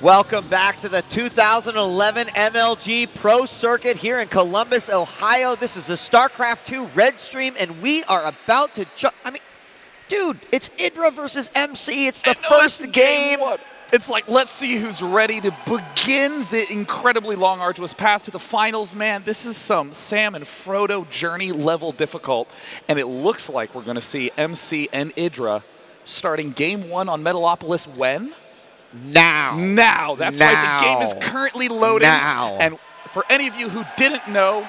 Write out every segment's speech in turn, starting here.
Welcome back to the 2011 MLG Pro Circuit here in Columbus, Ohio. This is the StarCraft 2 Red Stream, and we are about to dude, it's EG.IdrA versus MC. It's the first game. It's like, let's see who's ready to begin the incredibly long, arduous path to the finals, man. This is some Sam and Frodo journey level difficult, and it looks like we're going to see MC and EG.IdrA starting game one on Metalopolis when? Now. That's right. The game is currently loading. And for any of you who didn't know,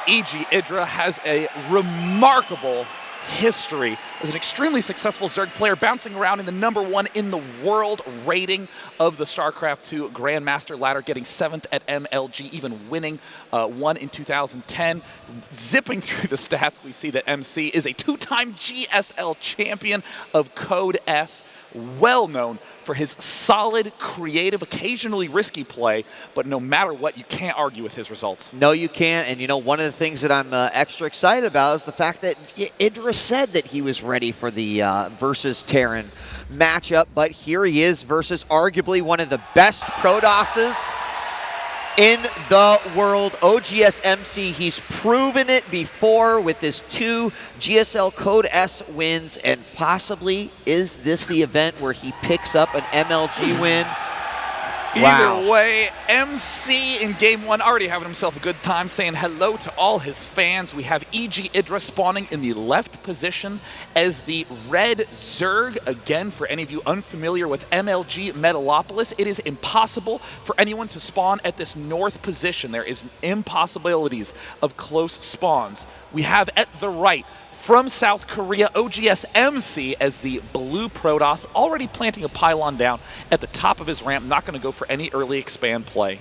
EG.IdrA has a remarkable history as an extremely successful Zerg player, bouncing around in the #1 in the world rating of the StarCraft 2 Grandmaster ladder, getting 7th at MLG, even winning one in 2010. Zipping through the stats, we see that MC is a 2-time GSL champion of Code S, well known for his solid, creative, occasionally risky play, but no matter what, you can't argue with his results. No, you can't, and you know, one of the things that I'm extra excited about is the fact that EG.IdrA said that he was ready for the versus Terran matchup, but here he is versus arguably one of the best Protosses in the world, oGs.MC. He's proven it before with his 2 GSL Code S wins, and possibly is this the event where he picks up an MLG win? Either way, MC in game one already having himself a good time, saying hello to all his fans. We have EG.IdrA spawning in the left position as the red Zerg. Again, for any of you unfamiliar with MLG Metalopolis, it is impossible for anyone to spawn at this north position. There is impossibilities of close spawns. We have at the right, from South Korea, oGs.MC as the blue Protoss, already planting a pylon down at the top of his ramp, not going to go for any early expand play.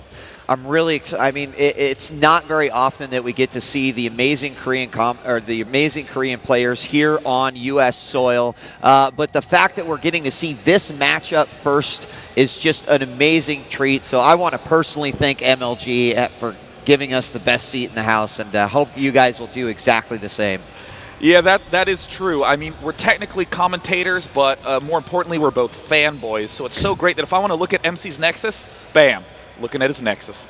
I'm really excited. I mean, it's not very often that we get to see the amazing Korean players here on U.S. soil, but the fact that we're getting to see this matchup first is just an amazing treat. So I want to personally thank MLG for giving us the best seat in the house, and hope you guys will do exactly the same. Yeah, that is true. I mean, we're technically commentators, but more importantly, we're both fanboys. So it's so great that if I want to look at MC's Nexus, bam, looking at his Nexus.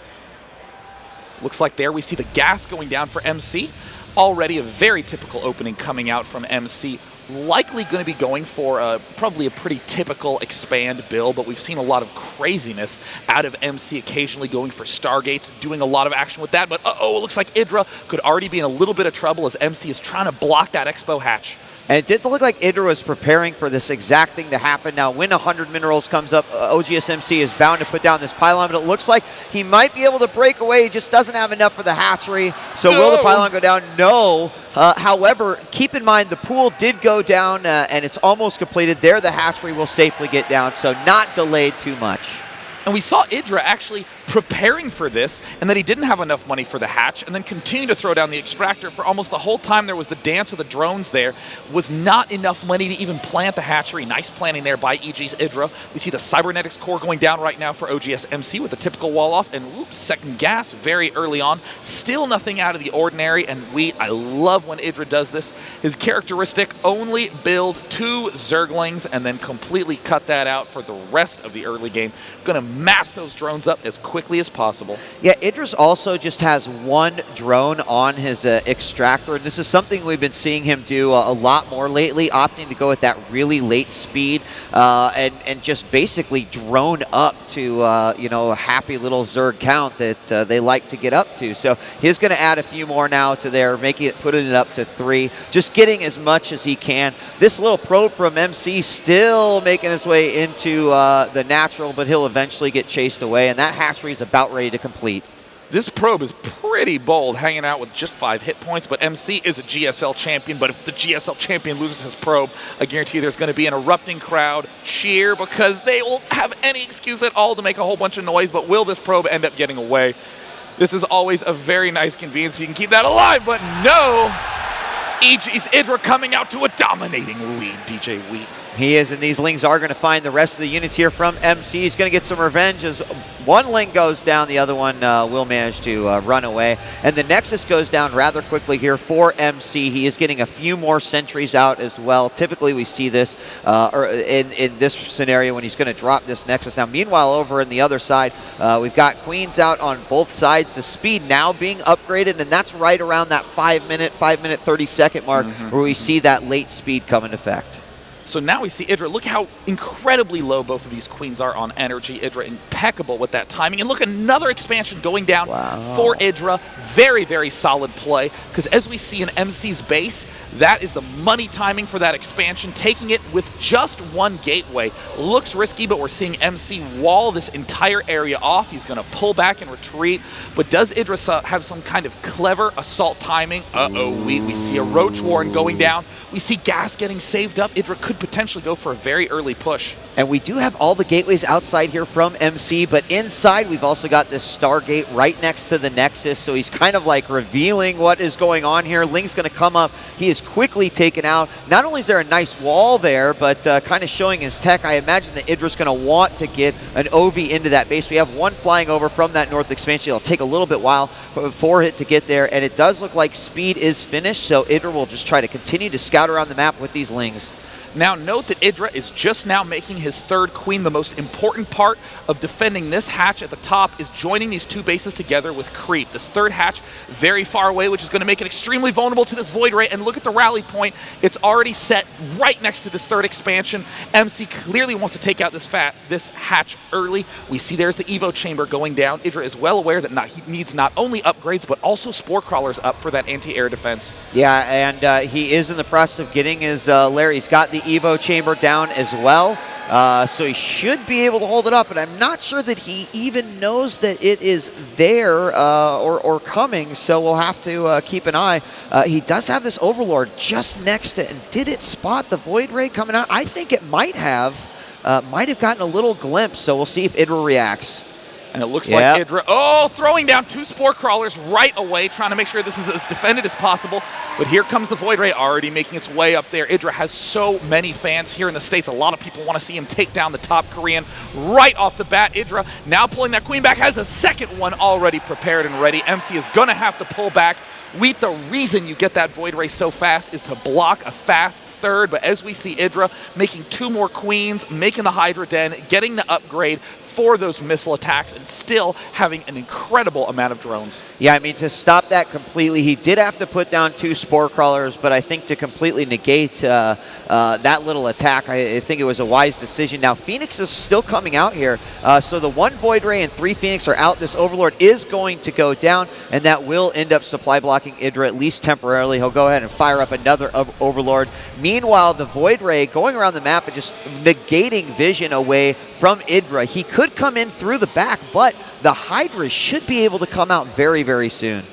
Looks like there we see the gas going down for MC. Already a very typical opening coming out from MC. Likely going to be going for probably a pretty typical expand build, but we've seen a lot of craziness out of MC, occasionally going for Stargates, doing a lot of action with that. But it looks like EG.IdrA could already be in a little bit of trouble as MC is trying to block that Expo hatch. And it did look like EG.IdrA was preparing for this exact thing to happen. Now, when 100 minerals comes up, oGs.MC is bound to put down this pylon, but it looks like he might be able to break away. He just doesn't have enough for the hatchery. So will the pylon go down? No. However, keep in mind the pool did go down, and it's almost completed. There, the hatchery will safely get down, so not delayed too much. And we saw EG.IdrA actually preparing for this, and that he didn't have enough money for the hatch, and then continued to throw down the extractor for almost the whole time there was the dance of the drones there. Was not enough money to even plant the hatchery. Nice planning there by EG.IdrA. We see the cybernetics core going down right now for oGs.MC with a typical wall off, and whoops, second gas very early on. Still nothing out of the ordinary, and I love when EG.IdrA does this. His characteristic, only build 2 Zerglings and then completely cut that out for the rest of the early game. Gonna mass those drones up as quickly as possible. Yeah, EG.IdrA also just has 1 drone on his extractor, and this is something we've been seeing him do a lot more lately, opting to go at that really late speed and just basically drone up to a happy little Zerg count that they like to get up to. So he's going to add a few more now to there, putting it up to 3, just getting as much as he can. This little probe from MC still making his way into the natural, but he'll eventually get chased away, and that hatchery is about ready to complete. This probe is pretty bold, hanging out with just 5 hit points, but MC is a GSL champion, but if the GSL champion loses his probe, I guarantee you there's going to be an erupting crowd cheer, because they will have any excuse at all to make a whole bunch of noise, but will this probe end up getting away? This is always a very nice convenience if you can keep that alive, but no! EG.IdrA coming out to a dominating lead, djWHEAT. He is, and these Lings are going to find the rest of the units here from MC. He's going to get some revenge as one Ling goes down, the other one will manage to run away. And the Nexus goes down rather quickly here for MC. He is getting a few more sentries out as well. Typically we see this in this scenario when he's going to drop this Nexus. Now meanwhile over on the other side, we've got Queens out on both sides. The speed now being upgraded, and that's right around that 5 minute 30-second mark where we see that late speed come into effect. So now we see EG.IdrA. Look how incredibly low both of these queens are on energy. EG.IdrA impeccable with that timing. And look, another expansion going down for EG.IdrA. Very, very solid play. Because as we see in MC's base, that is the money timing for that expansion. Taking it with just one gateway. Looks risky, but we're seeing MC wall this entire area off. He's going to pull back and retreat. But does EG.IdrA have some kind of clever assault timing? We see a Roach Warren going down. We see gas getting saved up. EG.IdrA could potentially go for a very early push. And we do have all the gateways outside here from MC, but inside we've also got this Stargate right next to the Nexus, so he's kind of like revealing what is going on here. Ling's going to come up. He is quickly taken out. Not only is there a nice wall there, but kind of showing his tech. I imagine that EG.IdRA's going to want to get an OV into that base. We have one flying over from that north expansion. It'll take a little bit while for it to get there, and it does look like speed is finished, so EG.IdrA will just try to continue to scout around the map with these Lings. Now note that EG.IdrA is just now making his third queen. The most important part of defending this hatch at the top is joining these two bases together with creep. This third hatch very far away, which is going to make it extremely vulnerable to this Void Ray. And look at the rally point. It's already set right next to this third expansion. MC clearly wants to take out this hatch early. We see there's the Evo chamber going down. EG.IdrA is well aware that he needs not only upgrades, but also spore crawlers up for that anti-air defense. Yeah, and he is in the process of getting his lair. He's got the Evo chamber down as well, so he should be able to hold it up, but I'm not sure that he even knows that it is there or coming, so we'll have to keep an eye. He does have this Overlord just next to it, and did it spot the Void Ray coming out? I think it might have gotten a little glimpse, so we'll see if EG.IdrA reacts. And it looks like EG.IdrA, throwing down two spore crawlers right away, trying to make sure this is as defended as possible. But here comes the Void Ray already making its way up there. EG.IdrA has so many fans here in the States. A lot of people want to see him take down the top Korean right off the bat. EG.IdrA now pulling that queen back, has a second one already prepared and ready. MC is going to have to pull back. Wheat, the reason you get that Void Ray so fast is to block a fast third, but as we see EG.IdrA making two more queens, making the Hydra Den, getting the upgrade for those missile attacks, and still having an incredible amount of drones. Yeah, I mean, to stop that completely, he did have to put down two spore crawlers, but I think to completely negate that little attack, I think it was a wise decision. Now, Phoenix is still coming out here, so the one Void Ray and three Phoenix are out. This Overlord is going to go down, and that will end up supply blocking EG.IdrA, at least temporarily. He'll go ahead and fire up another Overlord. Meanwhile, the Void Ray going around the map and just negating vision away from EG.IdrA. He could come in through the back, but the Hydra should be able to come out very, very soon.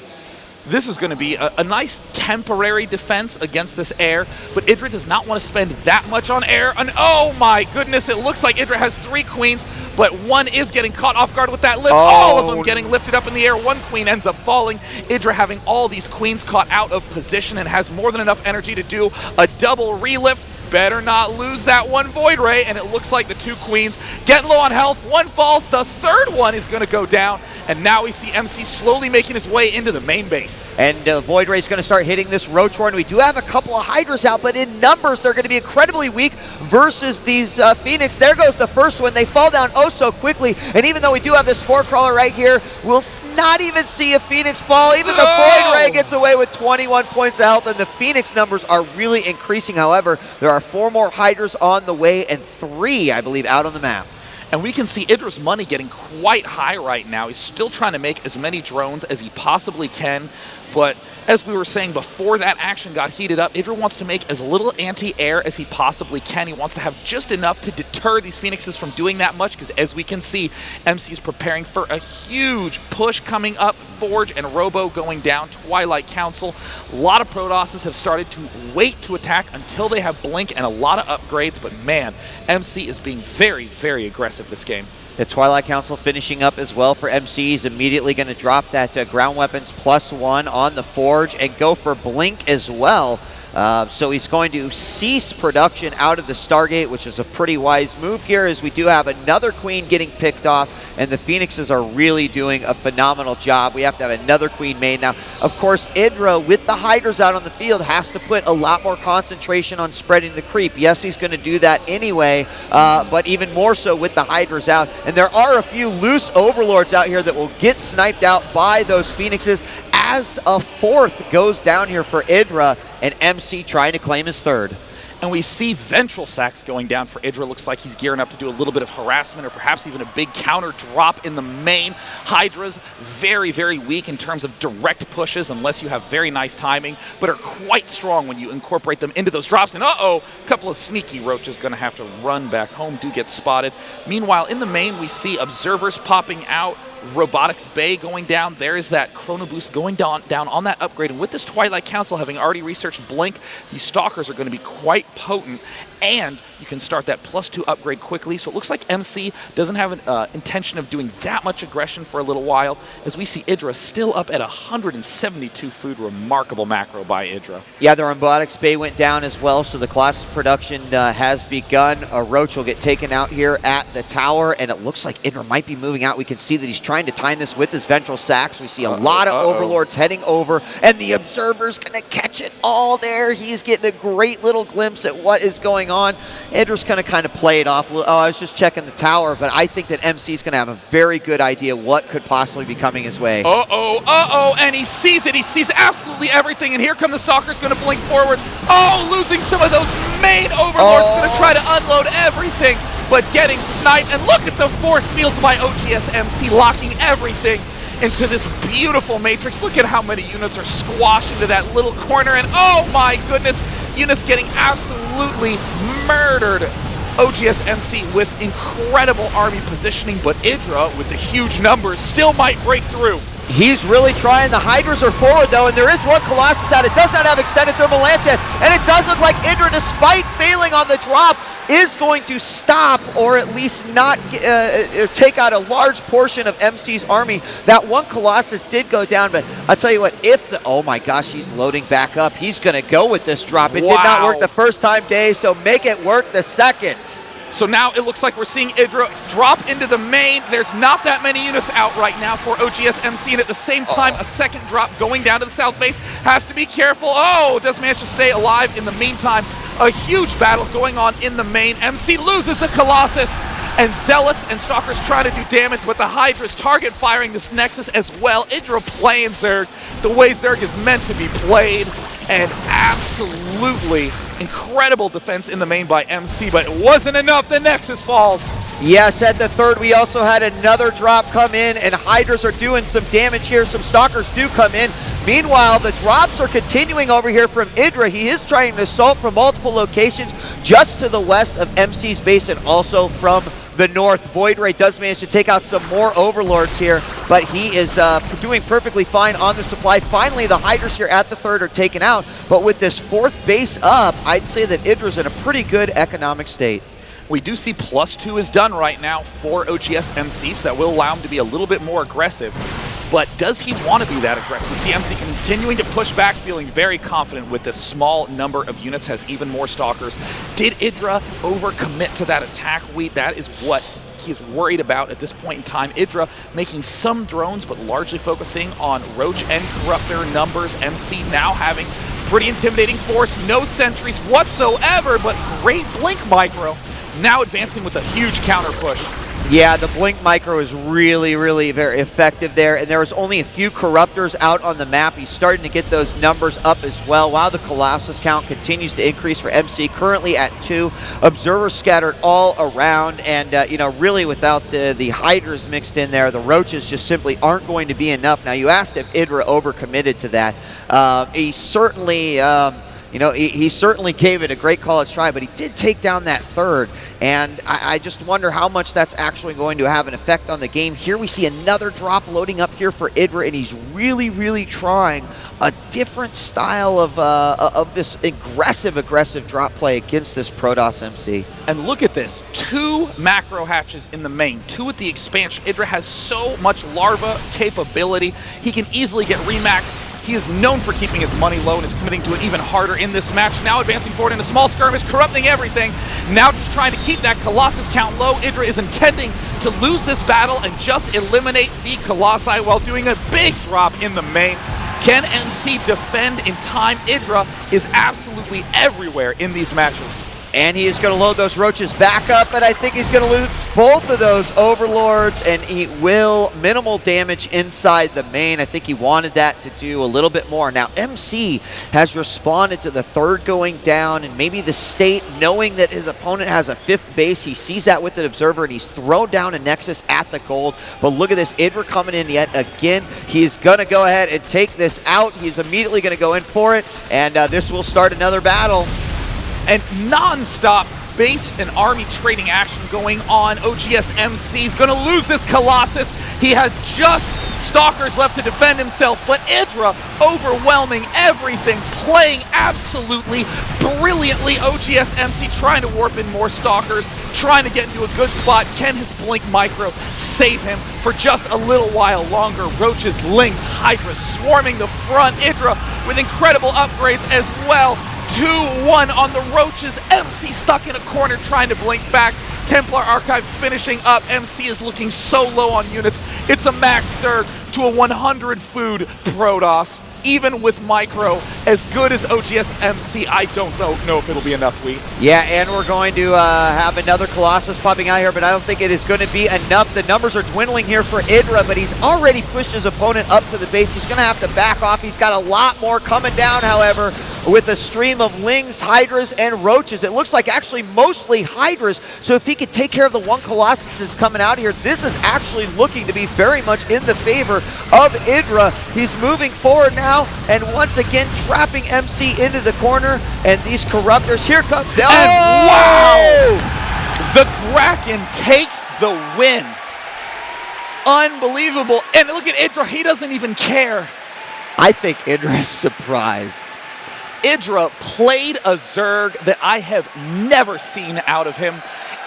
This is going to be a nice temporary defense against this air, but EG.IdrA does not want to spend that much on air. And oh my goodness, it looks like EG.IdrA has three queens, but one is getting caught off guard with that lift. All of them getting lifted up in the air. One queen ends up falling. EG.IdrA having all these queens caught out of position and has more than enough energy to do a double relift. Better not lose that one Void Ray, and it looks like the two queens getting low on health. One falls, the third one is going to go down, and now we see MC slowly making his way into the main base. And Void Ray is going to start hitting this Roach Warren. We do have a couple of Hydras out, but in numbers, they're going to be incredibly weak versus these Phoenix. There goes the first one. They fall down oh so quickly, and even though we do have this Spore Crawler right here, we'll not even see a Phoenix fall. Even the Void Ray gets away with 21 points of health, and the Phoenix numbers are really increasing. However, there are 4 more Hydras on the way and 3, I believe, out on the map. And we can see EG.IdRA's money getting quite high right now. He's still trying to make as many drones as he possibly can, but as we were saying before that action got heated up, EG.IdRA wants to make as little anti-air as he possibly can. He wants to have just enough to deter these Phoenixes from doing that much, because as we can see, MC is preparing for a huge push coming up. Forge and Robo going down, Twilight Council. A lot of Protosses have started to wait to attack until they have Blink and a lot of upgrades, but man, MC is being very, very aggressive this game. The Twilight Council finishing up as well for MC. He's immediately going to drop that ground weapons +1 on the Forge and go for Blink as well. So he's going to cease production out of the Stargate, which is a pretty wise move here, as we do have another queen getting picked off, and the Phoenixes are really doing a phenomenal job. We have to have another queen made now. Of course, EG.IdrA, with the Hydras out on the field, has to put a lot more concentration on spreading the creep. Yes, he's going to do that anyway, but even more so with the Hydras out. And there are a few loose Overlords out here that will get sniped out by those Phoenixes, as a fourth goes down here for EG.IdrA, and MC trying to claim his third. And we see Ventral Sacks going down for EG.IdrA. Looks like he's gearing up to do a little bit of harassment or perhaps even a big counter drop in the main. Hydra's very, very weak in terms of direct pushes unless you have very nice timing, but are quite strong when you incorporate them into those drops. And a couple of sneaky Roaches going to have to run back home, do get spotted. Meanwhile, in the main, we see Observers popping out. Robotics Bay going down. There is that Chrono Boost going down on that upgrade. And with this Twilight Council having already researched Blink, these Stalkers are going to be quite potent. And you can start that +2 upgrade quickly. So it looks like MC doesn't have an intention of doing that much aggression for a little while, as we see EG.IdrA still up at 172 food. Remarkable macro by EG.IdrA. Yeah, the Robotics Bay went down as well, so the Colossus production has begun. A Roach will get taken out here at the tower, and it looks like EG.IdrA might be moving out. We can see that he's trying to time this with his Ventral Sacks. We see a lot of Overlords heading over, and the Observer's going to catch it all there. He's getting a great little glimpse at what is going on. EG.IdRA's going to kind of play it off. I was just checking the tower, but I think that MC is going to have a very good idea what could possibly be coming his way. And he sees it. He sees absolutely everything, and here come the Stalkers going to blink forward. Losing some of those main Overlords, going to try to unload everything, but getting sniped. And look at the force fields by oGs.MC, locking everything into this beautiful matrix. Look at how many units are squashed into that little corner, and oh my goodness, units getting absolutely murdered. oGs.MC with incredible army positioning, but EG.IdrA with the huge numbers still might break through. He's really trying. The Hydras are forward, though, and there is one Colossus out. It does not have extended thermal lance yet, and it does look like EG.IdrA, despite failing on the drop, is going to stop, or at least not take out a large portion of MC's army. That one Colossus did go down, but I'll tell you what, if the... Oh my gosh, he's loading back up. He's going to go with this drop. It did not work the first time, Dave, so make it work the second. So now it looks like we're seeing EG.IdrA drop into the main. There's not that many units out right now for oGs.MC, and at the same time, a second drop going down to the south base. Has to be careful. Does manage to stay alive in the meantime. A huge battle going on in the main. MC loses the Colossus, and Zealots and Stalkers trying to do damage, but the Hydra's target firing this Nexus as well. EG.IdrA playing Zerg the way Zerg is meant to be played, and absolutely incredible defense in the main by MC, but it wasn't enough. The Nexus falls. Yes, at the third, we also had another drop come in, and Hydras are doing some damage here. Some Stalkers do come in. Meanwhile, the drops are continuing over here from EG.IdrA. He is trying to assault from multiple locations just to the west of MC's base, and also from the north. Void Ray does manage to take out some more Overlords here, but he is doing perfectly fine on the supply. Finally, the Hydras here at the third are taken out, but with this fourth base up, I'd say that EG.IdRA's in a pretty good economic state. We do see +2 is done right now for oGs.MC, so that will allow him to be a little bit more aggressive. But does he want to be that aggressive? We see MC continuing to push back, feeling very confident with this small number of units, has even more Stalkers. Did EG.IdRA overcommit to that attack wheat? That is what he's worried about at this point in time. EG.IdRA making some drones, but largely focusing on Roach and Corruptor numbers. MC now having pretty intimidating force, no sentries whatsoever, but great Blink micro. Now advancing with a huge counter push. Yeah, the Blink micro is really, really very effective there, and there was only a few Corruptors out on the map. He's starting to get those numbers up as well, while the Colossus count continues to increase for MC, currently at 2. Observers scattered all around, and really without the Hydras mixed in there, the Roaches just simply aren't going to be enough. Now, you asked if EG.IdRA overcommitted to that. He certainly... he certainly gave it a great college try, but he did take down that third, and I just wonder how much that's actually going to have an effect on the game. Here we see another drop loading up here for EG.IdRA, and he's really, really trying a different style of this aggressive drop play against this Protoss MC. And look at this, 2 macro hatches in the main, 2 with the expansion. EG.IdRA has so much larva capability. He can easily get remaxed. He is known for keeping his money low and is committing to it even harder in this match. Now advancing forward in a small skirmish, corrupting everything. Now just trying to keep that Colossus count low. EG.IdrA is intending to lose this battle and just eliminate the Colossi while doing a big drop in the main. Can MC defend in time? EG.IdrA is absolutely everywhere in these matches. And he is going to load those roaches back up, but I think he's going to lose both of those overlords, and he will. Minimal damage inside the main. I think he wanted that to do a little bit more. Now, MC has responded to the third going down, and maybe the state, knowing that his opponent has a fifth base, he sees that with an observer, and he's thrown down a Nexus at the gold. But look at this, EG.IdrA coming in yet again. He's going to go ahead and take this out. He's immediately going to go in for it, and this will start another battle. And non-stop base and army trading action going on. oGs.MC is going to lose this Colossus. He has just Stalkers left to defend himself, but EG.IdrA overwhelming everything, playing absolutely brilliantly. oGs.MC trying to warp in more Stalkers, trying to get into a good spot. Can his Blink Micro save him for just a little while longer? Roaches, Lynx, Hydra swarming the front. EG.IdrA with incredible upgrades as well. 2-1 on the Roaches. MC stuck in a corner trying to blink back. Templar Archives finishing up. MC is looking so low on units. It's a max Zerg to a 100 food Protoss. Even with Micro, as good as oGs.MC, I don't know if it'll be enough, Wheat. Yeah, and we're going to have another Colossus popping out here, but I don't think it is going to be enough. The numbers are dwindling here for EG.IdrA, but he's already pushed his opponent up to the base. He's going to have to back off. He's got a lot more coming down, however, with a stream of Lings, Hydras, and Roaches. It looks like actually mostly Hydras, so if he could take care of the one Colossus that's coming out here, this is actually looking to be very much in the favor of EG.IdrA. He's moving forward now, and once again trapping MC into the corner, and these Corruptors, here come, and wow! The Kraken takes the win. Unbelievable, and look at EG.IdrA, he doesn't even care. I think EG.IdrA is surprised. EG.IdrA played a Zerg that I have never seen out of him.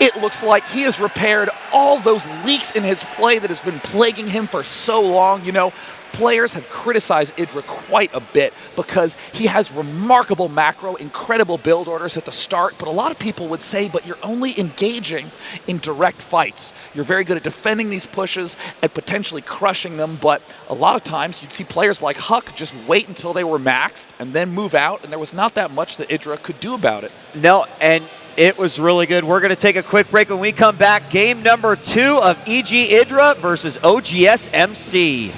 It looks like he has repaired all those leaks in his play that has been plaguing him for so long. You know, players have criticized EG.IdrA quite a bit because he has remarkable macro, incredible build orders at the start, but a lot of people would say, but you're only engaging in direct fights. You're very good at defending these pushes and potentially crushing them, but a lot of times you'd see players like Huck just wait until they were maxed and then move out, and there was not that much that EG.IdrA could do about it. No, and it was really good. We're going to take a quick break. When we come back, game number 2 of EG.IdrA versus oGs.MC.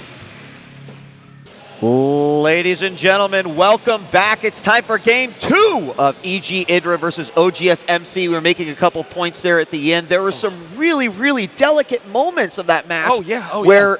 Ladies and gentlemen, welcome back. It's time for game 2 of EG.IdrA versus oGs.MC. We were making a couple points there at the end. There were some really, really delicate moments of that match. Where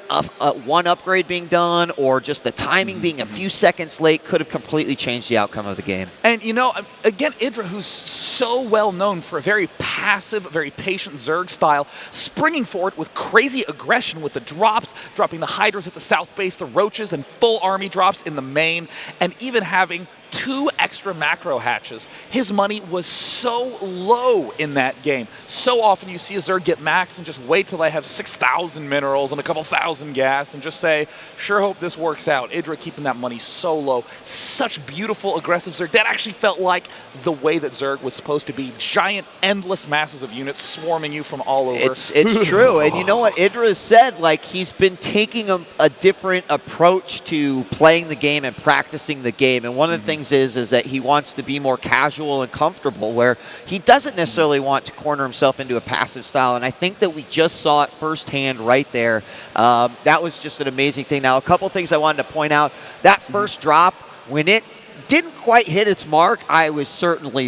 one upgrade being done or just the timing being a few seconds late could have completely changed the outcome of the game. And you know, again, EG.IdrA, who's so well known for a very passive, very patient Zerg style, springing forward with crazy aggression with the drops, dropping the Hydras at the south base, the Roaches, and full army drops in the main, and even having 2 extra macro hatches. His money was so low in that game. So often you see a Zerg get maxed and just wait till they have 6,000 minerals and a couple thousand gas and just say, sure hope this works out. EG.IdrA keeping that money so low. Such beautiful, aggressive Zerg. That actually felt like the way that Zerg was supposed to be. Giant, endless masses of units swarming you from all over. It's true. And you know what EG.IdrA has said? Like, he's been taking a different approach to playing the game and practicing the game. And one of the things is that he wants to be more casual and comfortable, where he doesn't necessarily want to corner himself into a passive style, and I think that we just saw it firsthand right there. That was just an amazing thing. Now, a couple things I wanted to point out. That first drop, when it didn't quite hit its mark, I was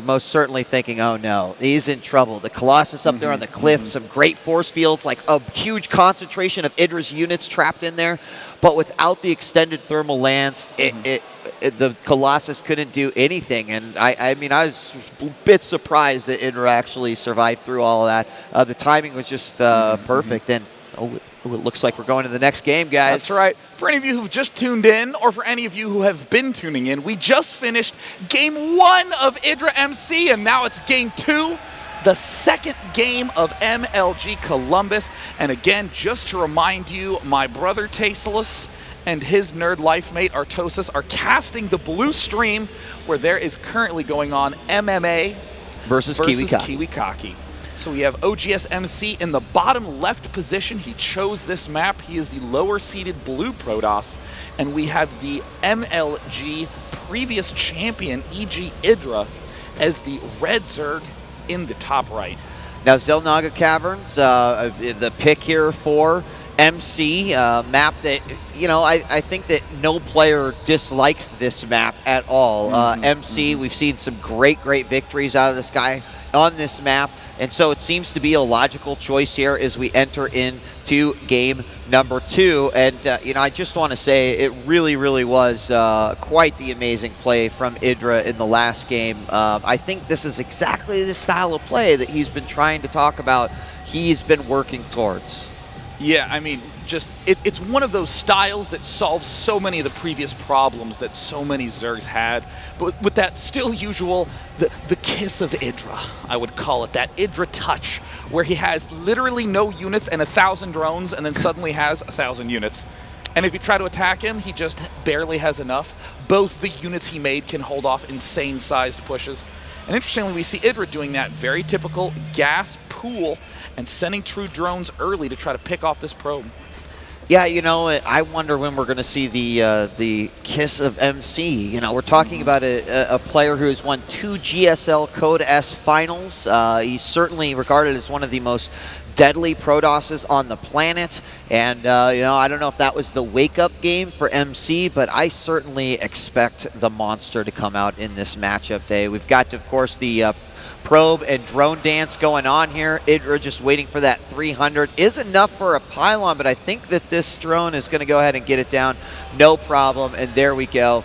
most certainly thinking, oh no, he's in trouble. The Colossus up there on the cliff, some great force fields, like a huge concentration of EG.IdrA's units trapped in there, but without the extended thermal lance, the Colossus couldn't do anything, and I mean, I was a bit surprised that EG.IdrA actually survived through all of that. The timing was just perfect, and it looks like we're going to the next game, guys. That's right. For any of you who've just tuned in, or for any of you who have been tuning in, we just finished game 1 of EG.IdrA.MC, and now it's game 2. The second game of MLG Columbus. And again, just to remind you, my brother Tasteless and his nerd life mate, Artosis, are casting the blue stream where there is currently going on MMA versus Kiwikaki. So we have oGs.MC in the bottom left position. He chose this map. He is the lower seeded blue Protoss. And we have the MLG previous champion, EG.IdrA, as the red Zerg in the top right. Now, Xel'Naga Caverns, the pick here for MC, map that, you know, I think that no player dislikes this map at all. MC, we've seen some great victories out of this guy on this map, and so it seems to be a logical choice here as we enter into game number 2. And, you know, I just want to say it really was quite the amazing play from IdrA in the last game. I think this is exactly the style of play that he's been trying to talk about he's been working towards. Yeah, I mean, just it's one of those styles that solves so many of the previous problems that so many Zergs had, but with that still usual, the kiss of IdrA, I would call it, that IdrA touch, where he has literally no units and 1,000 drones and then suddenly has 1,000 units. And if you try to attack him, he just barely has enough. Both the units he made can hold off insane-sized pushes. And interestingly, we see IdrA doing that very typical gas pool and sending true drones early to try to pick off this probe. Yeah, you know, I wonder when we're going to see the kiss of MC. You know, we're talking about a player who has won 2 GSL Code S finals. He's certainly regarded as one of the most deadly Protosses on the planet. And, you know, I don't know if that was the wake-up game for MC, but I certainly expect the monster to come out in this matchup day. We've got, of course, the probe and drone dance going on here. IdrA just waiting for that 300. Is enough for a pylon, but I think that this drone is going to go ahead and get it down. No problem, and there we go.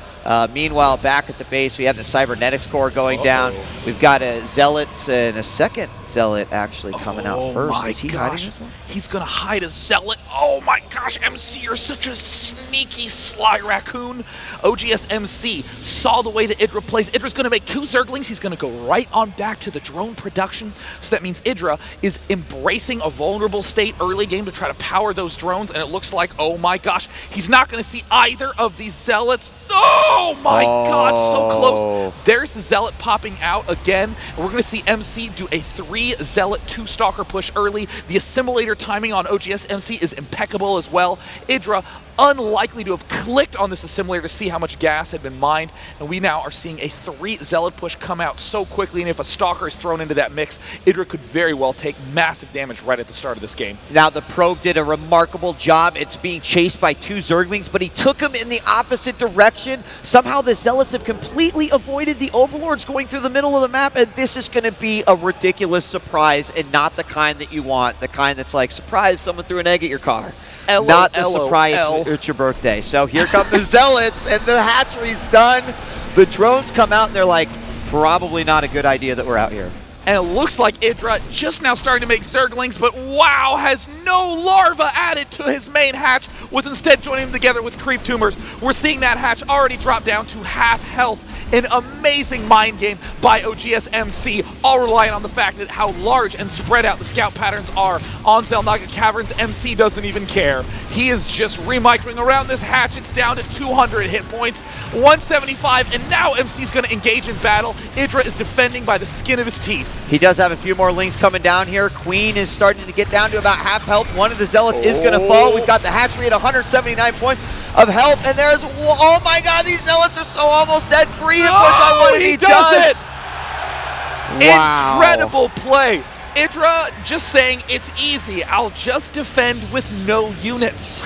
Meanwhile, back at the base, we have the cybernetics core going down. We've got a Zealot and a second Zealot actually coming out first. Is he hiding this one? He's going to hide a Zealot. Oh my gosh, MC, you're such a sneaky, sly raccoon. oGs.MC saw the way that IdrA plays. IdrA's going to make 2 Zerglings. He's going to go right on back to the drone production. So that means IdrA is embracing a vulnerable state early game to try to power those drones. And it looks like, oh my gosh, he's not going to see either of these Zealots. Oh my God, so close. There's the Zealot popping out again. And we're going to see MC do a 3 Zealot 2 Stalker push early. The assimilator timing on oGs.MC is impeccable as well. IdrA unlikely to have clicked on this assimilator to see how much gas had been mined, and we now are seeing a 3 Zealot push come out so quickly, and if a Stalker is thrown into that mix, IdrA could very well take massive damage right at the start of this game. Now the probe did a remarkable job. It's being chased by 2 Zerglings, but he took him in the opposite direction. Somehow the Zealots have completely avoided the Overlords going through the middle of the map, and this is going to be a ridiculous surprise, and not the kind that you want, the kind that's like, surprise, someone threw an egg at your car. Not the surprise, it's your birthday. So here come the Zealots, and the hatchery's done. The drones come out, and they're like, probably not a good idea that we're out here. And it looks like IdrA just now starting to make Zerglings, but wow, has no larva added to his main hatch, was instead joining them together with creep tumors. We're seeing that hatch already drop down to half health. An amazing mind game by oGs.MC, all relying on the fact that how large and spread out the scout patterns are on Xel'Naga Caverns. MC doesn't even care. He is just remicroing around this hatch. It's down to 200 hit points, 175, and now MC's going to engage in battle. IdrA is defending by the skin of his teeth. He does have a few more links coming down here. Queen is starting to get down to about half health. One of the Zealots is going to fall. We've got the hatchery at 179 points of health, and there's, oh my God, these Zealots are so almost dead. Free hit points on what he does it! Wow. Incredible play. IdrA just saying, it's easy. I'll just defend with no units.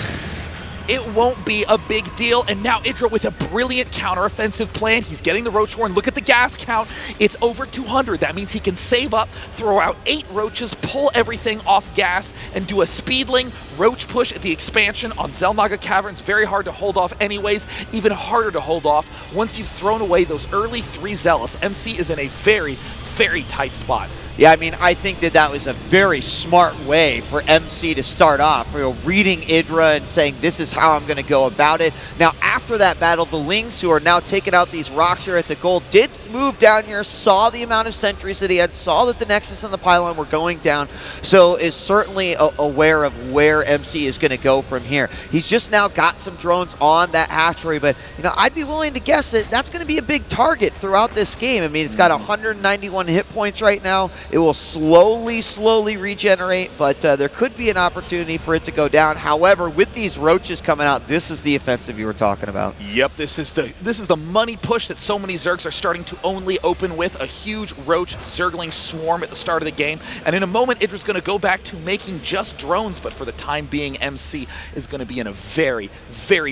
It won't be a big deal, and now IdrA with a brilliant counteroffensive plan. He's getting the Roach Warren. Look at the gas count. It's over 200. That means he can save up, throw out 8 Roaches, pull everything off gas, and do a speedling Roach push at the expansion on Xel'Naga Caverns. Very hard to hold off anyways, even harder to hold off once you've thrown away those early 3 Zealots. MC is in a very, very tight spot. Yeah, I mean, I think that was a very smart way for MC to start off, you know, reading IdrA and saying, this is how I'm going to go about it. Now, after that battle, the Lings, who are now taking out these rocks here at the goal, did moved down here, saw the amount of sentries that he had, saw that the Nexus and the pylon were going down, so is certainly aware of where MC is going to go from here. He's just now got some drones on that hatchery, but I'd be willing to guess that that's going to be a big target throughout this game. I mean, it's got 191 hit points right now. It will slowly regenerate, but there could be an opportunity for it to go down. However, with these roaches coming out, this is the offensive you were talking about. Yep, this is the money push that so many Zergs are starting to only open with. A huge roach Zergling swarm at the start of the game, and in a moment IdrA's going to go back to making just drones, but for the time being MC is going to be in a very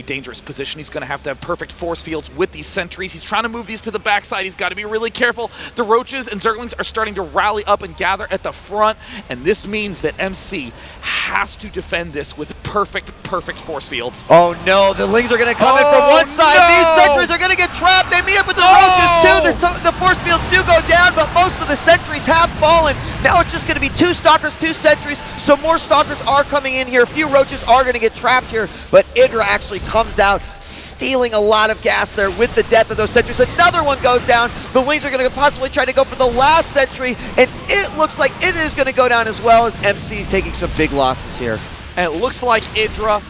dangerous position. He's going to have perfect force fields with these sentries. He's trying to move these to the backside. He's got to be really careful. The roaches and Zerglings are starting to rally up and gather at the front, and this means that MC has to defend this with perfect force fields. Oh no, the Lings are going to come in from one side. No! These sentries are going to get trapped. They meet up with the roaches too. The force fields do go down, but most of the sentries have fallen. Now it's just going to be 2 stalkers, 2 sentries. Some more stalkers are coming in here. A few roaches are going to get trapped here, but EG.IdrA actually comes out, stealing a lot of gas there with the death of those sentries. Another one goes down. The Lings are going to possibly try to go for the last sentry, and it looks like it is going to go down as well, as MC is taking some big losses here. And it looks like EG.IdrA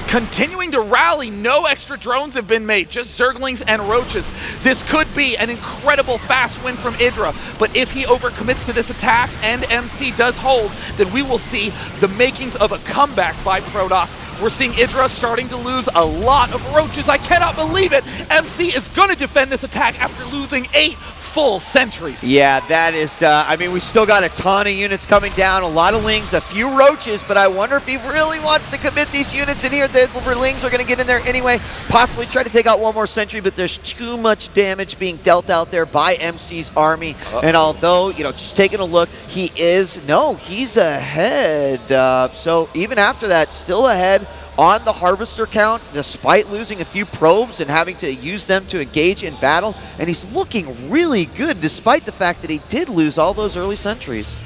continuing to rally. No extra drones have been made, just Zerglings and roaches. This could be an incredible fast win from EG.IdrA, but if he overcommits to this attack and MC does hold, then we will see the makings of a comeback by Protoss. We're seeing EG.IdrA starting to lose a lot of roaches. I cannot believe it. MC is going to defend this attack after losing 8 full sentries. Yeah, that is, I mean, we still got a ton of units coming down, a lot of Lings, a few roaches, but I wonder if he really wants to commit these units in here. The Lings are going to get in there anyway, possibly try to take out one more sentry, but there's too much damage being dealt out there by MC's army. And although, just taking a look, he's ahead. So even after that, still ahead on the harvester count, despite losing a few probes and having to use them to engage in battle. And he's looking really good, despite the fact that he did lose all those early sentries.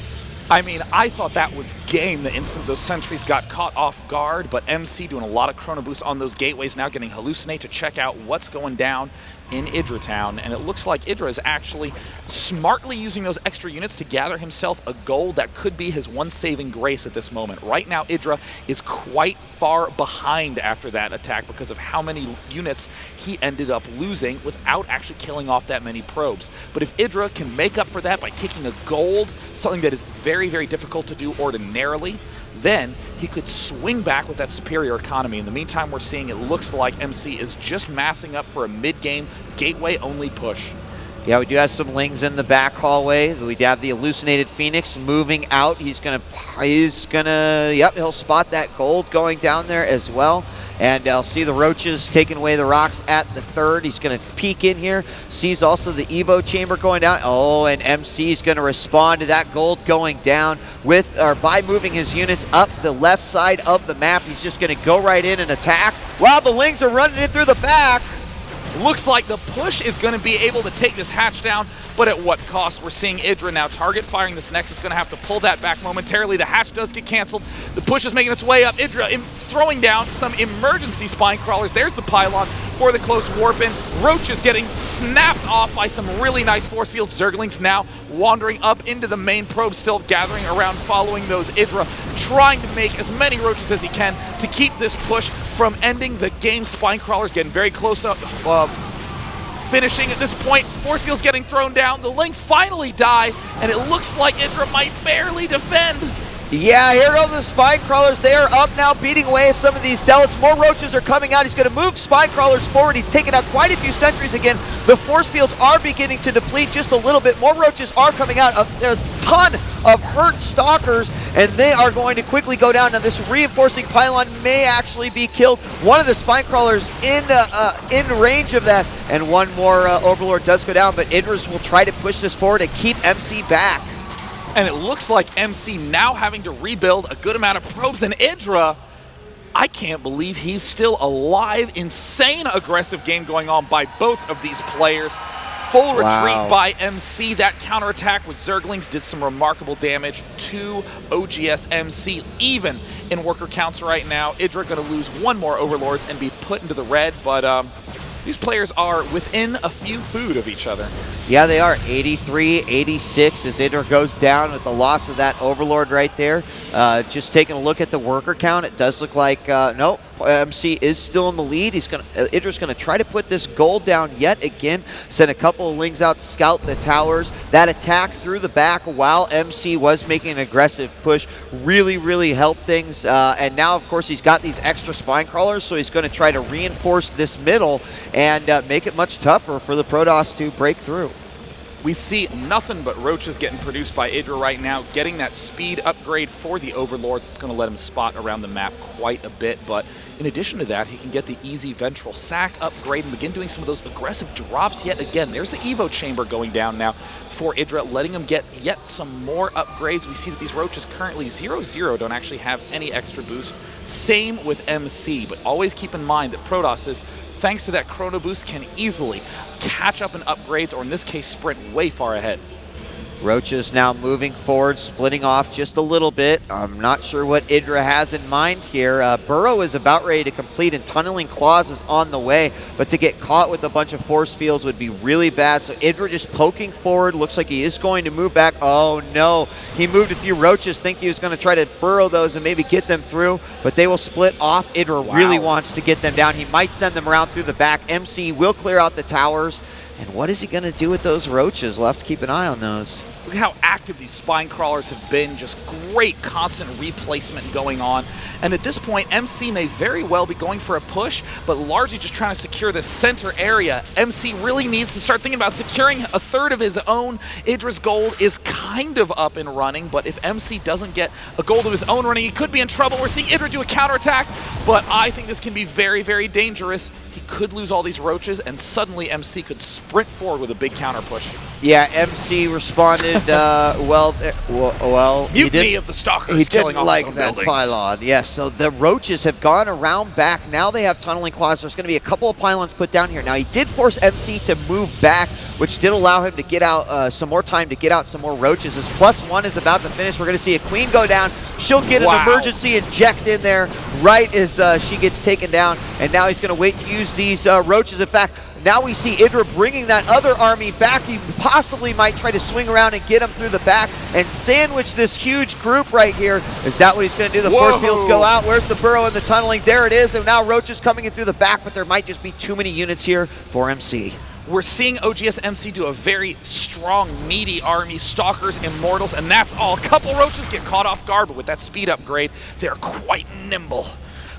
I mean, I thought that was game the instant those sentries got caught off guard, but MC doing a lot of chrono boost on those gateways, now getting hallucinate to check out what's going down in EG.IdrA Town, and it looks like EG.IdrA is actually smartly using those extra units to gather himself a gold that could be his one saving grace at this moment. Right now, EG.IdrA is quite far behind after that attack because of how many units he ended up losing without actually killing off that many probes. But if EG.IdrA can make up for that by taking a gold, something that is very difficult to do ordinarily, then he could swing back with that superior economy. In the meantime, we're seeing it looks like MC is just massing up for a mid-game gateway-only push. Yeah, we do have some Lings in the back hallway. We have the hallucinated Phoenix moving out. Yep, he'll spot that gold going down there as well. And I'll see the roaches taking away the rocks at the 3rd. He's going to peek in here. Sees also the Evo chamber going down. Oh, and MC is going to respond to that gold going down by moving his units up the left side of the map. He's just going to go right in and attack. Wow, the Lings are running in through the back. Looks like the push is going to be able to take this hatch down, but at what cost? We're seeing EG.IdrA now target firing this Nexus, going to have to pull that back momentarily. The hatch does get canceled. The push is making its way up. EG.IdrA throwing down some emergency spine crawlers. There's the pylon for the close warp in. Roach is getting snapped off by some really nice force fields. Zerglings now wandering up into the main probe, still gathering around following those EG.IdrA, trying to make as many roaches as he can to keep this push from ending the game. Spine crawlers getting very close up. Finishing at this point, force field's getting thrown down, the Lings finally die, and it looks like EG.IdrA might barely defend. Yeah, here go the Spine Crawlers. They are up now, beating away at some of these zealots. More roaches are coming out. He's going to move Spine Crawlers forward. He's taken out quite a few sentries again. The force fields are beginning to deplete just a little bit. More roaches are coming out. There's a ton of hurt stalkers, and they are going to quickly go down. Now, this reinforcing pylon may actually be killed. One of the Spine Crawlers in range of that, and one more Overlord does go down, but EG.IdrA will try to push this forward and keep MC back. And it looks like MC now having to rebuild a good amount of probes, and EG.IdrA, I can't believe he's still alive. Insane aggressive game going on by both of these players. Full retreat by MC. That counterattack with Zerglings did some remarkable damage to oGs.MC. Even in worker counts right now, EG.IdrA going to lose one more Overlords and be put into the red, but These players are within a few food of each other. Yeah, they are. 83, 86 as IdrA goes down with the loss of that Overlord right there. Just taking a look at the worker count, it does look like, nope, MC is still in the lead. IdrA's going to try to put this gold down yet again. Send a couple of Lings out to scout the towers. That attack through the back while MC was making an aggressive push really, really helped things. And now, of course, he's got these extra spine crawlers, so he's going to try to reinforce this middle and make it much tougher for the Protoss to break through. We see nothing but roaches getting produced by IdrA right now, getting that speed upgrade for the Overlords. It's going to let him spot around the map quite a bit, but in addition to that, he can get the easy ventral sack upgrade and begin doing some of those aggressive drops yet again. There's the Evo chamber going down now for IdrA, letting him get yet some more upgrades. We see that these roaches currently 0-0 don't actually have any extra boost. Same with MC, but always keep in mind that Protoss, thanks to that chrono boost, can easily catch up in upgrades, or in this case, sprint way far ahead. Roaches now moving forward, splitting off just a little bit. I'm not sure what IdrA has in mind here. Burrow is about ready to complete, and Tunneling Claws is on the way, but to get caught with a bunch of force fields would be really bad. So IdrA just poking forward. Looks like he is going to move back. Oh no, he moved a few roaches, think he was going to try to burrow those and maybe get them through, but they will split off. IdrA really wants to get them down. He might send them around through the back. MC will clear out the towers. And what is he going to do with those roaches? We'll have to keep an eye on those. Look at how active these spine crawlers have been. Just great constant replacement going on. And at this point, MC may very well be going for a push, but largely just trying to secure the center area. MC really needs to start thinking about securing a third of his own. IdrA's gold is kind of up and running, but if MC doesn't get a gold of his own running, he could be in trouble. We're seeing IdrA do a counterattack, but I think this can be very, very dangerous. He could lose all these roaches, and suddenly MC could sprint forward with a big counter push. Yeah, MC responded well. Mutiny of the Stalkers. He didn't like that pylon. Yes, so the roaches have gone around back. Now they have Tunneling Claws. There's going to be a couple of pylons put down here. Now he did force MC to move back, which did allow him to get out some more time to get out some more roaches. His +1 is about to finish. We're going to see a queen go down. She'll get an emergency inject in there right as she gets taken down, and now he's going to wait to use these roaches. In fact, now we see IdrA bringing that other army back. He possibly might try to swing around and get him through the back and sandwich this huge group right here. Is that what he's going to do? The force fields go out. Where's the burrow and the tunneling? There it is. And now roaches coming in through the back, but there might just be too many units here for MC. We're seeing oGs.MC do a very strong, meaty army, Stalkers, Immortals, and that's all. A couple roaches get caught off guard, but with that speed upgrade, they're quite nimble.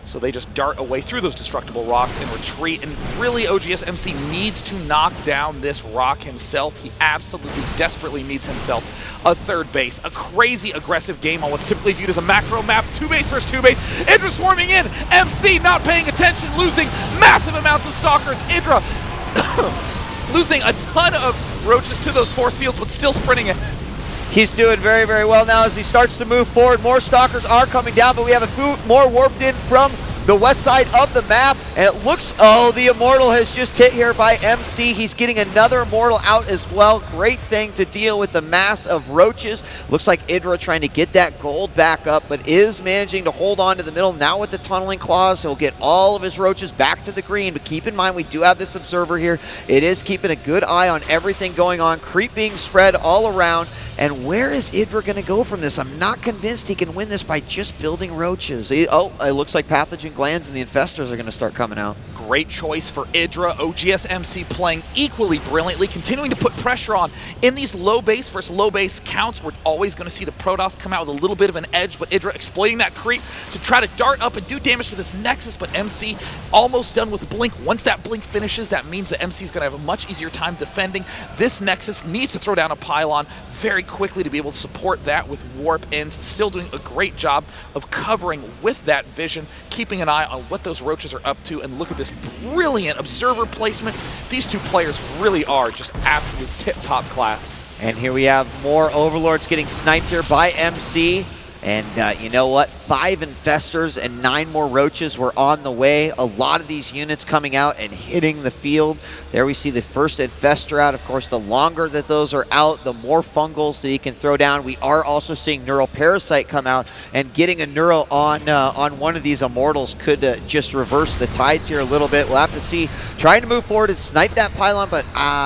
So they just dart away through those destructible rocks and retreat. And really, oGs.MC needs to knock down this rock himself. He absolutely desperately needs himself a third base. A crazy aggressive game on what's typically viewed as a macro map. 2-base versus 2-base. IdrA swarming in. MC not paying attention, losing massive amounts of Stalkers. IdrA losing a ton of roaches to those force fields, but still sprinting it. He's doing very, very well now as he starts to move forward. More Stalkers are coming down, but we have a few more warped in from the west side of the map, and it looks, oh, the Immortal has just hit here by MC. He's getting another Immortal out as well. Great thing to deal with the mass of roaches. Looks like IdrA trying to get that gold back up, but is managing to hold on to the middle. Now with the Tunneling Claws, he'll get all of his roaches back to the green, but keep in mind we do have this observer here. It is keeping a good eye on everything going on. Creep being spread all around, and where is IdrA going to go from this? I'm not convinced he can win this by just building roaches. Oh, it looks like Pathogen Glands and the Infestors are going to start coming out. Great choice for IdrA. oGs.MC playing equally brilliantly, continuing to put pressure on. In these low base versus low base counts, we're always going to see the Protoss come out with a little bit of an edge, but IdrA exploiting that creep to try to dart up and do damage to this Nexus, but MC almost done with Blink. Once that Blink finishes, that means that MC is going to have a much easier time defending. This Nexus needs to throw down a pylon very quickly to be able to support that with warp ends. Still doing a great job of covering with that vision, keeping an eye on what those roaches are up to, and look at this brilliant observer placement. These two players really are just absolute tip-top class. And here we have more Overlords getting sniped here by MC. And you know what? 5 infestors and 9 more roaches were on the way. A lot of these units coming out and hitting the field. There we see the first infestor out. Of course, the longer that those are out, the more fungals that he can throw down. We are also seeing Neural Parasite come out, and getting a Neuro on one of these Immortals could just reverse the tides here a little bit. We'll have to see. Trying to move forward and snipe that pylon, but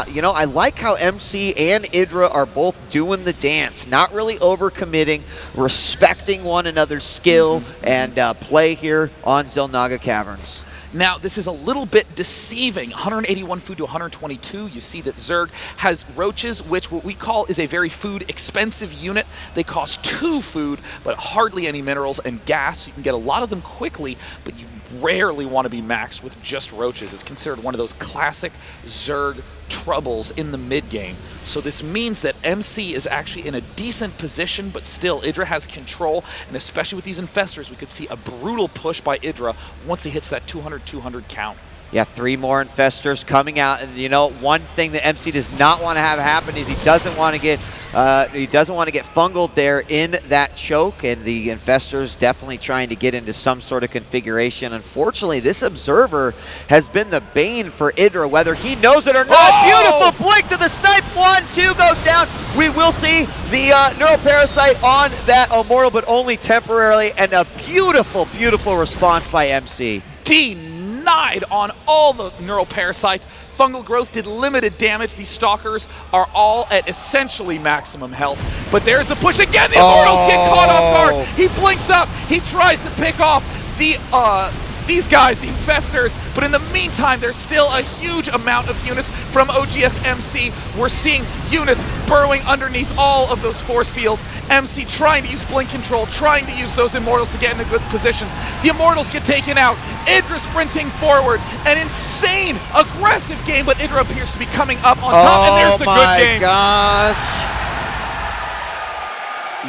you know, I like how MC and EG.IdrA are both doing the dance. Not really overcommitting, respecting one another's skill and play here on Xel'Naga Caverns. Now, this is a little bit deceiving. 181 food to 122. You see that Zerg has roaches, which what we call is a very food expensive unit. They cost 2 food, but hardly any minerals and gas. You can get a lot of them quickly, but you rarely want to be maxed with just roaches. It's considered one of those classic Zerg troubles in the mid game. So this means that MC is actually in a decent position, but still EG.IdrA has control, and especially with these infestors, we could see a brutal push by EG.IdrA once he hits that 200-200 count. Yeah, 3 more infestors coming out, and you know, one thing that MC does not want to have happen is he doesn't want to get fungled there in that choke, and the infestors definitely trying to get into some sort of configuration. Unfortunately, this observer has been the bane for EG.IdrA, whether he knows it or not. Oh! Beautiful blink to the snipe. 1, 2 goes down. We will see the Neural Parasite on that Immortal, but only temporarily, and a beautiful, beautiful response by MC. Denied on all the Neural Parasites. Fungal growth did limited damage. These stalkers are all at essentially maximum health. But there's the push again. The Immortals get caught off guard. He blinks up. He tries to pick off these guys, the infestors, but in the meantime, there's still a huge amount of units from oGs.MC. We're seeing units burrowing underneath all of those force fields. MC trying to use blink control, trying to use those Immortals to get in a good position. The Immortals get taken out. EG.IdrA sprinting forward. An insane, aggressive game, but EG.IdrA appears to be coming up on top, and there's the good game. Oh my gosh.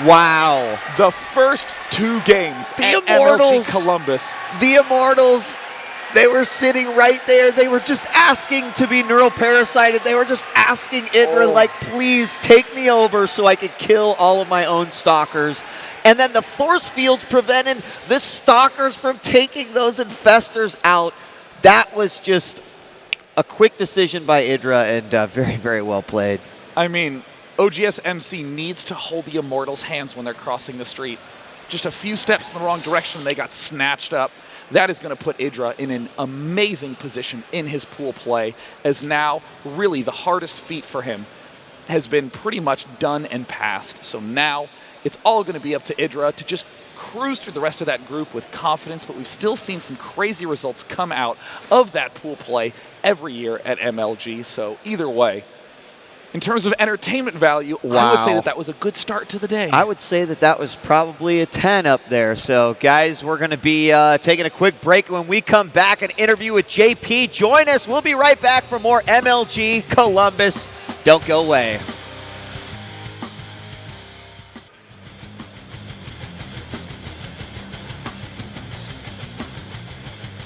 Wow. The first 2 games The at Immortals, MLG Columbus. The Immortals, they were sitting right there. They were just asking to be Neural Parasited. They were just asking EG.IdrA, like, please take me over so I could kill all of my own stalkers. And then the force fields prevented the stalkers from taking those infestors out. That was just a quick decision by EG.IdrA, and very, very well played. I mean, oGs.MC needs to hold the Immortals' hands when they're crossing the street. Just a few steps in the wrong direction, they got snatched up. That is going to put EG.IdrA in an amazing position in his pool play, as now really the hardest feat for him has been pretty much done and passed. So now it's all going to be up to EG.IdrA to just cruise through the rest of that group with confidence, but we've still seen some crazy results come out of that pool play every year at MLG. So either way, in terms of entertainment value, I would say that that was a good start to the day. I would say that that was probably a 10 up there. So, guys, we're going to be taking a quick break. When we come back, an interview with JP. Join us. We'll be right back for more MLG Columbus. Don't go away.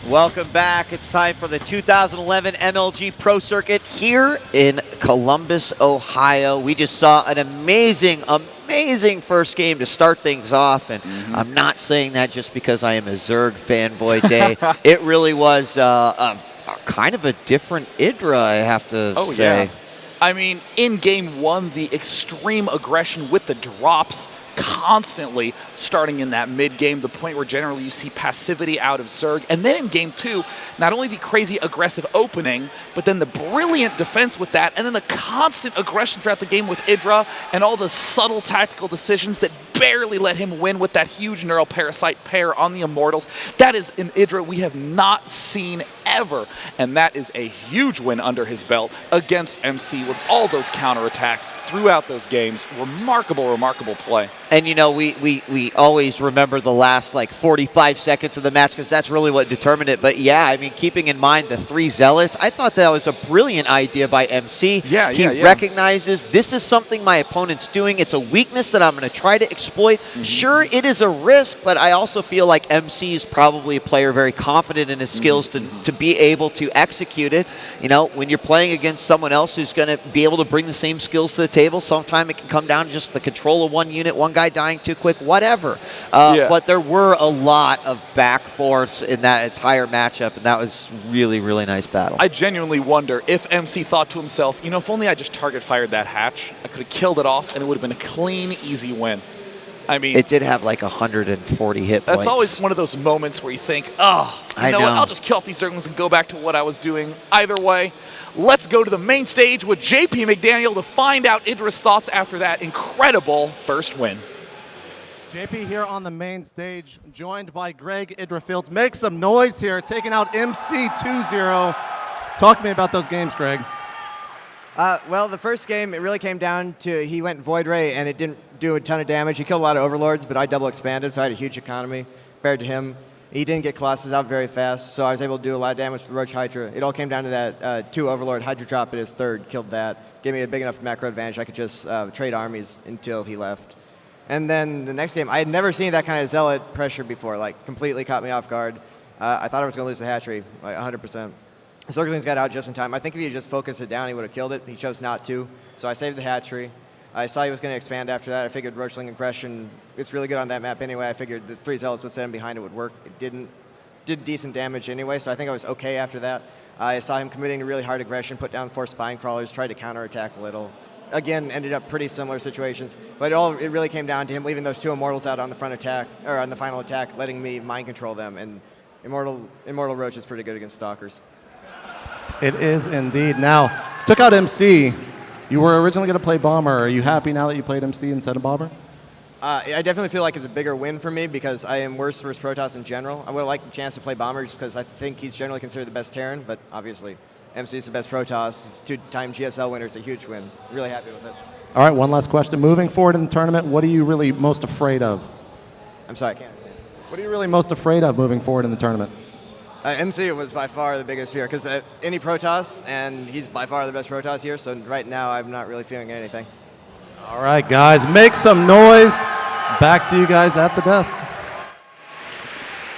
Welcome back. It's time for the 2011 MLG Pro Circuit here in Columbus, Ohio. We just saw an amazing first game to start things off, and I'm not saying that just because I am a Zerg fanboy day. It really was a kind of a different EG.IdrA, I have to say. Yeah. I mean, in game 1, the extreme aggression with the drops constantly starting in that mid game, the point where generally you see passivity out of Zerg. And then in game 2, not only the crazy aggressive opening, but then the brilliant defense with that, and then the constant aggression throughout the game with EG.IdrA and all the subtle tactical decisions that barely let him win with that huge Neural Parasite pair on the Immortals. That is an EG.IdrA we have not seen ever, and that is a huge win under his belt against MC with all those counterattacks throughout those games. Remarkable, remarkable play. And, you know, we always remember the last, like, 45 seconds of the match because that's really what determined it. But, yeah, I mean, keeping in mind the 3 Zealots, I thought that was a brilliant idea by MC. He recognizes this is something my opponent's doing. It's a weakness that I'm going to try to exploit. Sure, it is a risk, but I also feel like MC is probably a player very confident in his skills to be able to execute it. You know, when you're playing against someone else who's going to be able to bring the same skills to the table, sometimes it can come down to just the control of one unit, one guy dying too quick, whatever. But there were a lot of back force in that entire matchup, and that was really, really nice battle. I genuinely wonder if MC thought to himself, you know, if only I just target fired that hatch, I could have killed it off, and it would have been a clean, easy win. I mean, it did have like 140 hit points. That's always one of those moments where you think, oh, you know what, I'll just kill off these Zerglings and go back to what I was doing. Either way, let's go to the main stage with JP McDaniel to find out IdrA's thoughts after that incredible first win. JP here on the main stage, joined by Greg IdrA Fields. Make some noise here, taking out MC 2-0. Talk to me about those games, Greg. Well, the first game, it really came down to he went Void Ray, and it didn't do a ton of damage. He killed a lot of Overlords, but I double expanded, so I had a huge economy compared to him. He didn't get Colossus out very fast, so I was able to do a lot of damage with Roach Hydra. It all came down to that 2 Overlord Hydra drop at his third, killed that. Gave me a big enough macro advantage I could just trade armies until he left. And then the next game, I had never seen that kind of Zealot pressure before, like completely caught me off guard. I thought I was going to lose the hatchery, like 100%. Zerglings got out just in time. I think if he had just focused it down, he would have killed it. He chose not to, so I saved the hatchery. I saw he was going to expand after that. I figured Roachling Aggression is really good on that map anyway. I figured the 3 Zealots would set him behind it would work. It didn't. Did decent damage anyway, so I think I was okay after that. I saw him committing a really hard aggression, put down 4 Spine Crawlers, tried to counterattack a little. Again, ended up pretty similar situations, but it really came down to him leaving those 2 Immortals out on the front attack, or on the final attack, letting me mind control them, and Immortal Roach is pretty good against Stalkers. It is indeed. Now, took out MC. You were originally going to play Bomber. Are you happy now that you played MC instead of Bomber? I definitely feel like it's a bigger win for me because I am worse versus Protoss in general. I would have liked the chance to play Bomber just because I think he's generally considered the best Terran, but obviously MC is the best Protoss. He's 2-time GSL winner. It's a huge win. Really happy with it. All right, one last question. Moving forward in the tournament, what are you really most afraid of? I'm sorry, I can't understand. What are you really most afraid of moving forward in the tournament? MC was by far the biggest fear because any Protoss, and he's by far the best Protoss here, so right now I'm not really feeling anything. All right, guys, make some noise. Back to you guys at the desk.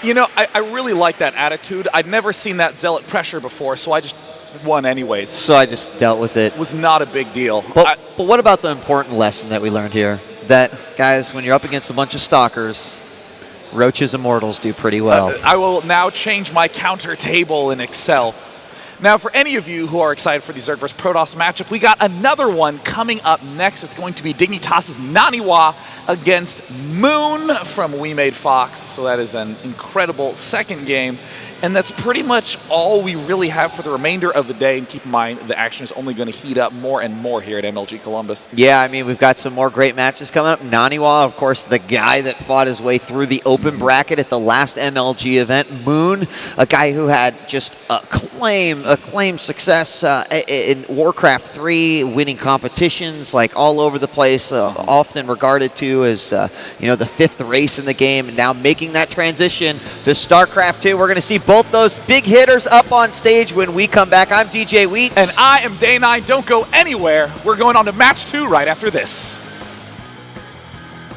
You know, I really like that attitude. I'd never seen that Zealot pressure before, so I just won anyways. So I just dealt with it. It was not a big deal. But what about the important lesson that we learned here? That, guys, when you're up against a bunch of Stalkers, Roach's Immortals do pretty well. I will now change my counter table in Excel. Now, for any of you who are excited for the Zerg vs. Protoss matchup, we got another one coming up next. It's going to be Dignitas's Naniwa against Moon from We Made Fox. So that is an incredible second game. And that's pretty much all we really have for the remainder of the day. And keep in mind, the action is only going to heat up more and more here at MLG Columbus. Yeah, I mean, we've got some more great matches coming up. Naniwa, of course, the guy that fought his way through the open bracket at the last MLG event. Moon, a guy who had just acclaimed success in Warcraft 3, winning competitions like all over the place, often regarded to as the 5th race in the game, and now making that transition to StarCraft 2. We're going to see both those big hitters up on stage when we come back. I'm djWHEAT. And I am Day9. Don't go anywhere. We're going on to match 2 right after this.